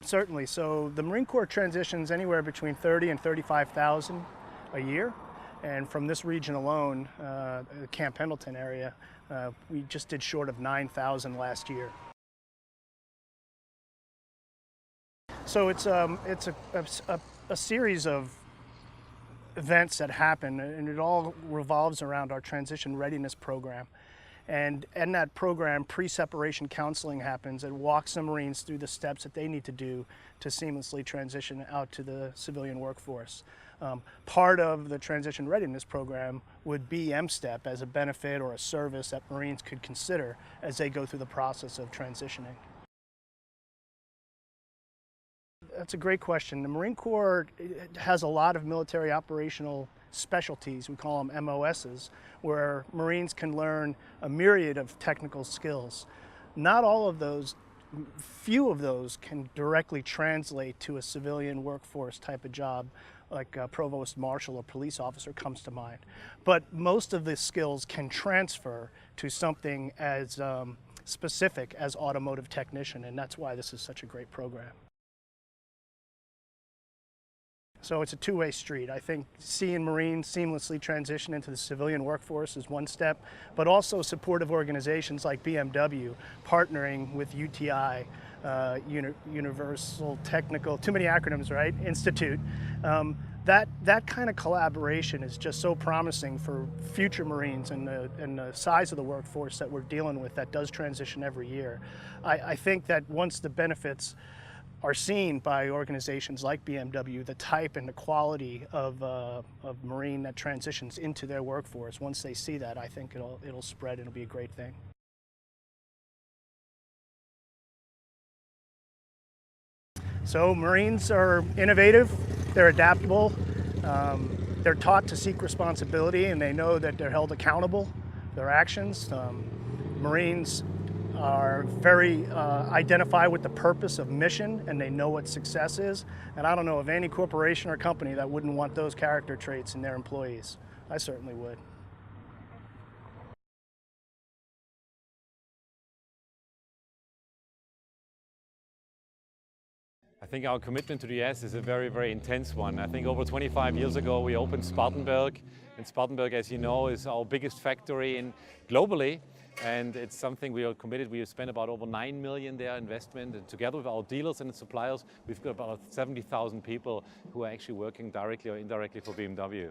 Certainly. So the Marine Corps transitions anywhere between 30 and 35,000 a year. And from this region alone, the Camp Pendleton area, we just did short of 9,000 last year. So it's a series of events that happen, and it all revolves around our transition readiness program. And in that program, pre-separation counseling happens. It walks the Marines through the steps that they need to do to seamlessly transition out to the civilian workforce. Part of the transition readiness program would be MSTEP as a benefit or a service that Marines could consider as they go through the process of transitioning. That's a great question. The Marine Corps has a lot of military operational specialties, we call them MOSs, where Marines can learn a myriad of technical skills. Not all of those, few of those can directly translate to a civilian workforce type of job, like a provost marshal or police officer comes to mind. But most of the skills can transfer to something as specific as automotive technician, and that's why this is such a great program. So it's a two-way street. I think seeing Marines seamlessly transition into the civilian workforce is one step, but also supportive organizations like BMW partnering with UTI, Universal Technical, too many acronyms, right? Institute. That kind of collaboration is just so promising for future Marines and the size of the workforce that we're dealing with that does transition every year. I think that once the benefits are seen by organizations like BMW, the type and the quality of Marine that transitions into their workforce, once they see that, I think it'll spread and it'll be a great thing. So Marines are innovative, they're adaptable, they're taught to seek responsibility, and they know that they're held accountable for their actions. Marines are very identify with the purpose of mission, and they know what success is. And I don't know of any corporation or company that wouldn't want those character traits in their employees. I certainly would. I think our commitment to the US is a very, very intense one. I think over 25 years ago we opened Spartanburg, and Spartanburg, as you know, is our biggest factory globally. And it's something we are committed. We have spent about over 9 million there investment, and together with our dealers and suppliers, we've got about 70,000 people who are actually working directly or indirectly for BMW.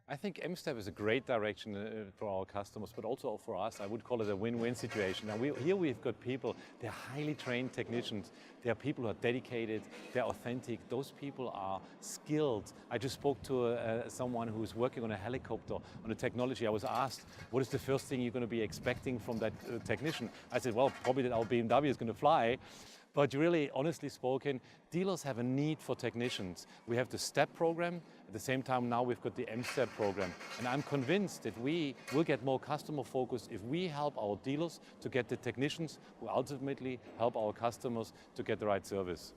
I think MSTEP is a great direction for our customers, but also for us. I would call it a win-win situation. Now here we've got people, they're highly trained technicians. They're people who are dedicated, they're authentic. Those people are skilled. I just spoke to someone who's working on a helicopter, on a technology. I was asked, what is the first thing you're going to be expecting from that technician? I said, well, probably that our BMW is going to fly. But really, honestly spoken, dealers have a need for technicians. We have the STEP program. At the same time, now we've got the MSTEP program. And I'm convinced that we will get more customer focused if we help our dealers to get the technicians who ultimately help our customers to get the right service.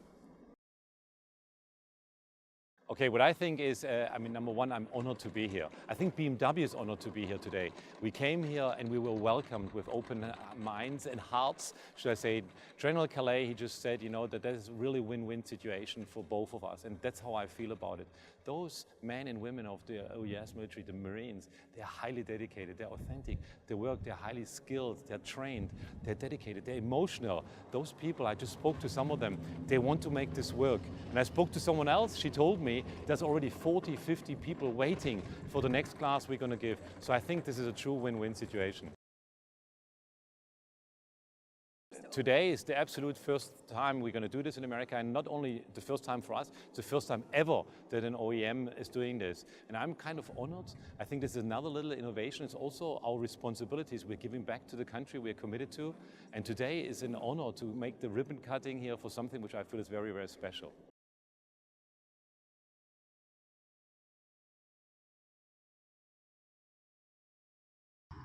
Okay, what I think is, number one, I'm honored to be here. I think BMW is honored to be here today. We came here and we were welcomed with open minds and hearts, should I say. General Calais, he just said, that is a really win-win situation for both of us, and that's how I feel about it. Those men and women of the OES military, the Marines, they're highly dedicated, they're authentic, they work, they're highly skilled, they're trained, they're dedicated, they're emotional. Those people, I just spoke to some of them, they want to make this work. And I spoke to someone else, she told me there's already 40, 50 people waiting for the next class we're going to give. So I think this is a true win-win situation. Today is the absolute first time we're going to do this in America, and not only the first time for us, it's the first time ever that an OEM is doing this. And I'm kind of honored. I think this is another little innovation. It's also our responsibilities we're giving back to the country we're committed to. And today is an honor to make the ribbon cutting here for something which I feel is very, very special.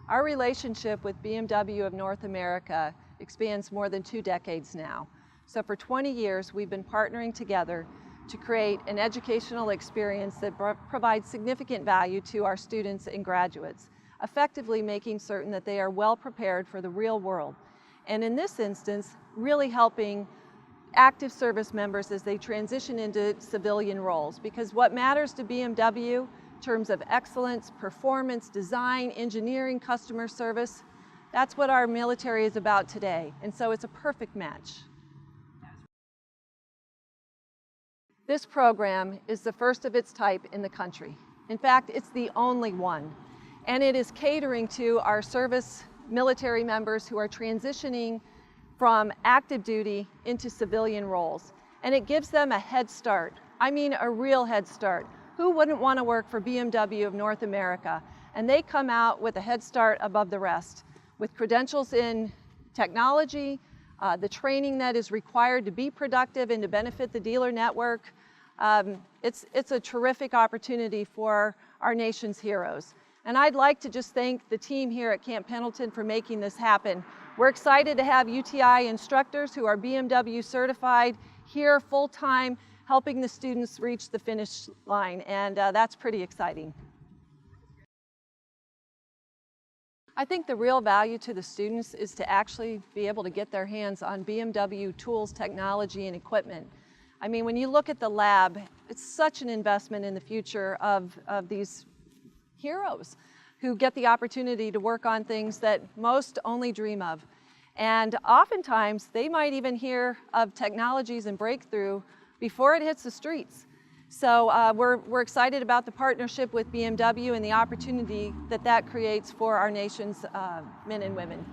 Our relationship with BMW of North America expands more than 2 decades now. So for 20 years, we've been partnering together to create an educational experience that provides significant value to our students and graduates, effectively making certain that they are well prepared for the real world. and in this instance, really helping active service members as they transition into civilian roles. Because what matters to BMW in terms of excellence, performance, design, engineering, customer service, that's what our military is about today. And so it's a perfect match. This program is the first of its type in the country. In fact, it's the only one. And it is catering to our service military members who are transitioning from active duty into civilian roles. And it gives them a head start. I mean, a real head start. Who wouldn't want to work for BMW of North America? And they come out with a head start above the rest, with credentials in technology, the training that is required to be productive and to benefit the dealer network. It's a terrific opportunity for our nation's heroes. And I'd like to just thank the team here at Camp Pendleton for making this happen. We're excited to have UTI instructors who are BMW certified here full-time, helping the students reach the finish line, and that's pretty exciting. I think the real value to the students is to actually be able to get their hands on BMW tools, technology, and equipment. I mean, when you look at the lab, it's such an investment in the future of these heroes who get the opportunity to work on things that most only dream of. And oftentimes, they might even hear of technologies and breakthrough before it hits the streets. So we're excited about the partnership with BMW and the opportunity that that creates for our nation's men and women.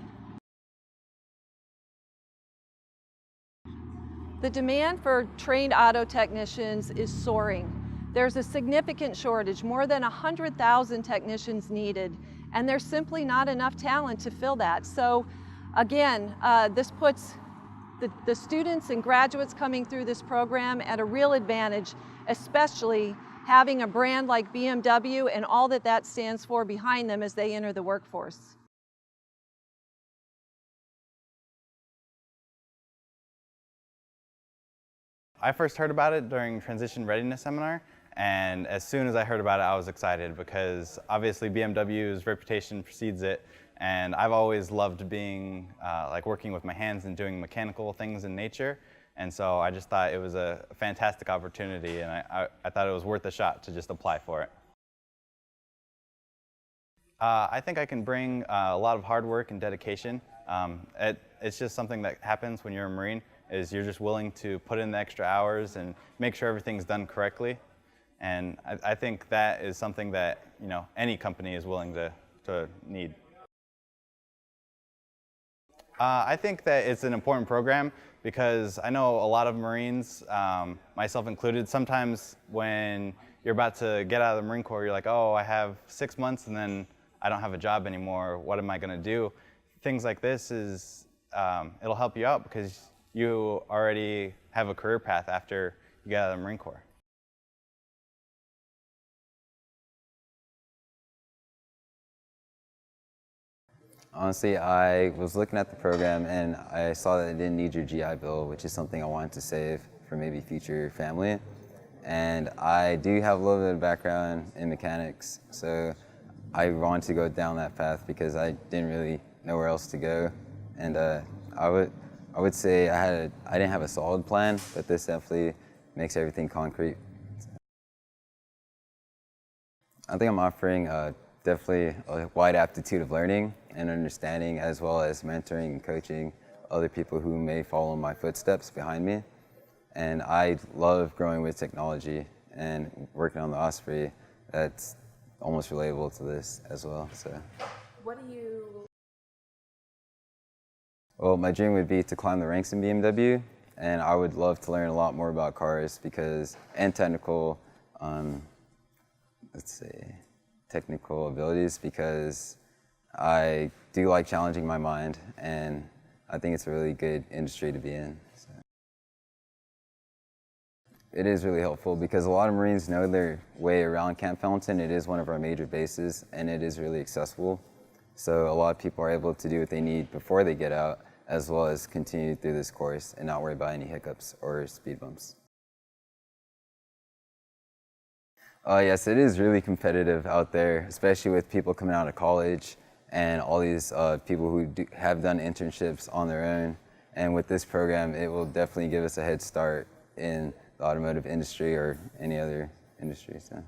The demand for trained auto technicians is soaring. There's a significant shortage, more than 100,000 technicians needed, and there's simply not enough talent to fill that. So again, this puts the students and graduates coming through this program at a real advantage, especially having a brand like BMW and all that that stands for behind them as they enter the workforce. I first heard about it during Transition Readiness Seminar, and as soon as I heard about it, I was excited because obviously BMW's reputation precedes it, and I've always loved being, working with my hands and doing mechanical things in nature, and so I just thought it was a fantastic opportunity, and I thought it was worth a shot to just apply for it. I think I can bring a lot of hard work and dedication. It's just something that happens when you're a Marine, is you're just willing to put in the extra hours and make sure everything's done correctly. And I think that is something that, you know, any company is willing to need. I think that it's an important program because I know a lot of Marines, myself included, sometimes when you're about to get out of the Marine Corps, you're like, oh, I have 6 months and then I don't have a job anymore. What am I going to do? Things like this it'll help you out because you already have a career path after you get out of the Marine Corps. Honestly, I was looking at the program and I saw that it didn't need your GI Bill, which is something I wanted to save for maybe future family. And I do have a little bit of background in mechanics, so I wanted to go down that path because I didn't really know where else to go. And I would say I didn't have a solid plan, but this definitely makes everything concrete. I think I'm offering definitely a wide aptitude of learning and understanding, as well as mentoring and coaching other people who may follow my footsteps behind me. And I love growing with technology and working on the Osprey. That's almost relatable to this as well. So. What do you? Well, my dream would be to climb the ranks in BMW, and I would love to learn a lot more about cars and technical, technical abilities, because I do like challenging my mind, and I think it's a really good industry to be in. So. It is really helpful because a lot of Marines know their way around Camp Pendleton. It is one of our major bases, and it is really accessible. So a lot of people are able to do what they need before they get out, as well as continue through this course and not worry about any hiccups or speed bumps. Yes, it is really competitive out there, especially with people coming out of college. and all these people who have done internships on their own. And with this program, it will definitely give us a head start in the automotive industry or any other industry. So.